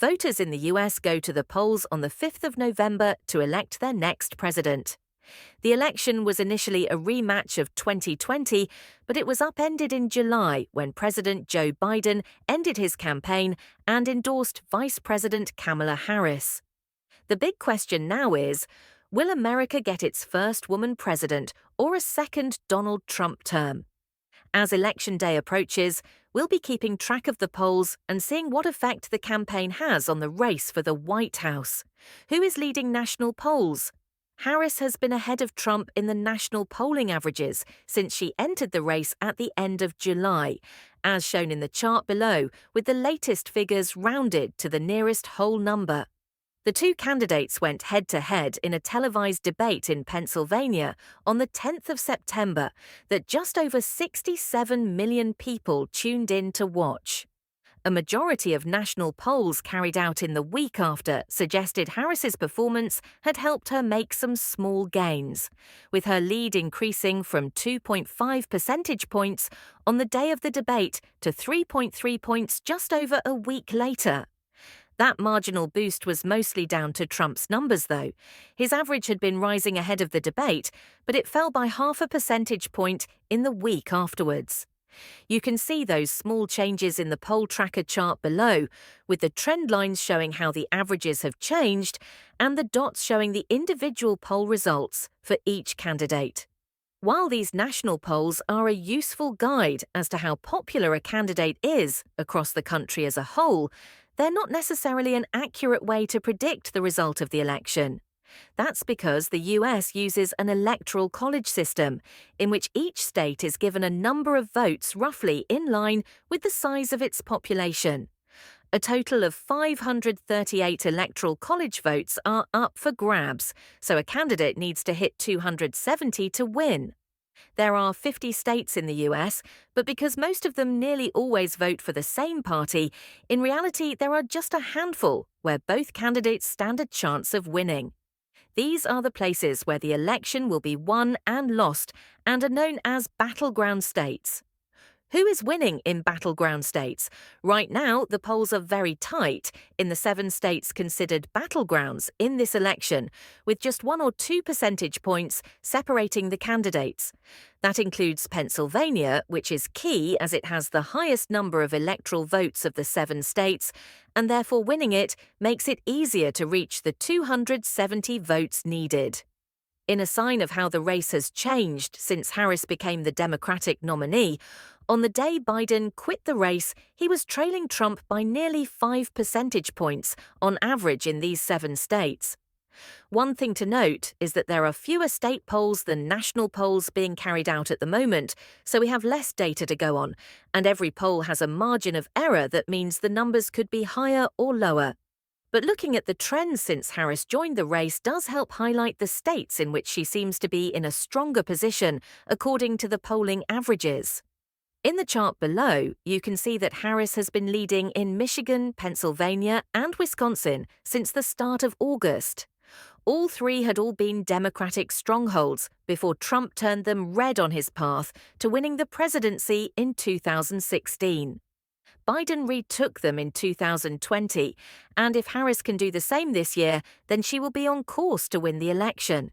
Voters in the US go to the polls on the 5th of November to elect their next president. The election was initially a rematch of 2020, but it was upended in July when President Joe Biden ended his campaign and endorsed Vice-President Kamala Harris. The big question now is, will America get its first woman president or a second Donald Trump term? As Election Day approaches, we'll be keeping track of the polls and seeing what effect the campaign has on the race for the White House. Who is leading national polls? Harris has been ahead of Trump in the national polling averages since she entered the race at the end of July, as shown in the chart below, with the latest figures rounded to the nearest whole number. The two candidates went head-to-head in a televised debate in Pennsylvania on the 10th of September that just over 67 million people tuned in to watch. A majority of national polls carried out in the week after suggested Harris's performance had helped her make some small gains, with her lead increasing from 2.5 percentage points on the day of the debate to 3.3 points just over a week later. That marginal boost was mostly down to Trump's numbers, though. His average had been rising ahead of the debate, but it fell by half a percentage point in the week afterwards. You can see those small changes in the poll tracker chart below, with the trend lines showing how the averages have changed and the dots showing the individual poll results for each candidate. While these national polls are a useful guide as to how popular a candidate is across the country as a whole, they're not necessarily an accurate way to predict the result of the election. That's because the US uses an Electoral College system, in which each state is given a number of votes roughly in line with the size of its population. A total of 538 Electoral College votes are up for grabs, so a candidate needs to hit 270 to win. There are 50 states in the US, but because most of them nearly always vote for the same party, in reality there are just a handful where both candidates stand a chance of winning. These are the places where the election will be won and lost and are known as battleground states. Who is winning in battleground states? Right now, the polls are very tight in the 7 states considered battlegrounds in this election, with just 1 or 2 percentage points separating the candidates. That includes Pennsylvania, which is key as it has the highest number of electoral votes of the 7 states, and therefore winning it makes it easier to reach the 270 votes needed. In a sign of how the race has changed since Harris became the Democratic nominee, on the day Biden quit the race, he was trailing Trump by nearly 5 percentage points on average in these 7 states. One thing to note is that there are fewer state polls than national polls being carried out at the moment, so we have less data to go on, and every poll has a margin of error that means the numbers could be higher or lower. But looking at the trends since Harris joined the race does help highlight the states in which she seems to be in a stronger position, according to the polling averages. In the chart below, you can see that Harris has been leading in Michigan, Pennsylvania, and Wisconsin since the start of August. All 3 had all been Democratic strongholds before Trump turned them red on his path to winning the presidency in 2016. Biden retook them in 2020, and if Harris can do the same this year, then she will be on course to win the election.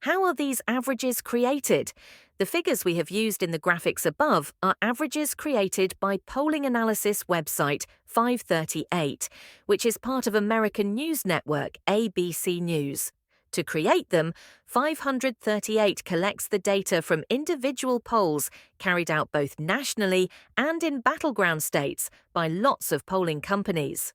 How are these averages created? The figures we have used in the graphics above are averages created by polling analysis website 538, which is part of American news network ABC News. To create them, 538 collects the data from individual polls carried out both nationally and in battleground states by lots of polling companies.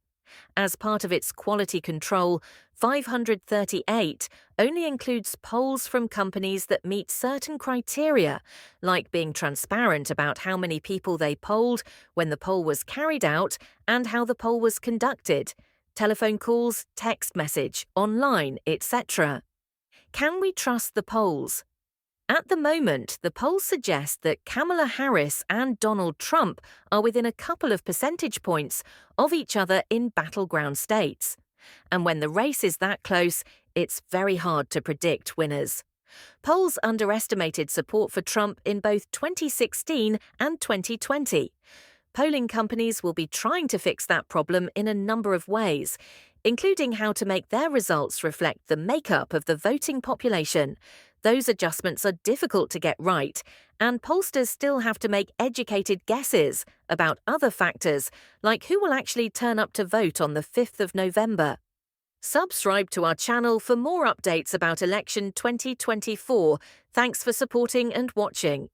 As part of its quality control, 538 only includes polls from companies that meet certain criteria, like being transparent about how many people they polled, when the poll was carried out, and how the poll was conducted, telephone calls, text message, online, etc. Can we trust the polls? At the moment, the polls suggest that Kamala Harris and Donald Trump are within a couple of percentage points of each other in battleground states. And when the race is that close, it's very hard to predict winners. Polls underestimated support for Trump in both 2016 and 2020. Polling companies will be trying to fix that problem in a number of ways, including how to make their results reflect the makeup of the voting population. Those adjustments are difficult to get right, and pollsters still have to make educated guesses about other factors, like who will actually turn up to vote on the 5th of November. Subscribe to our channel for more updates about election 2024. Thanks for supporting and watching.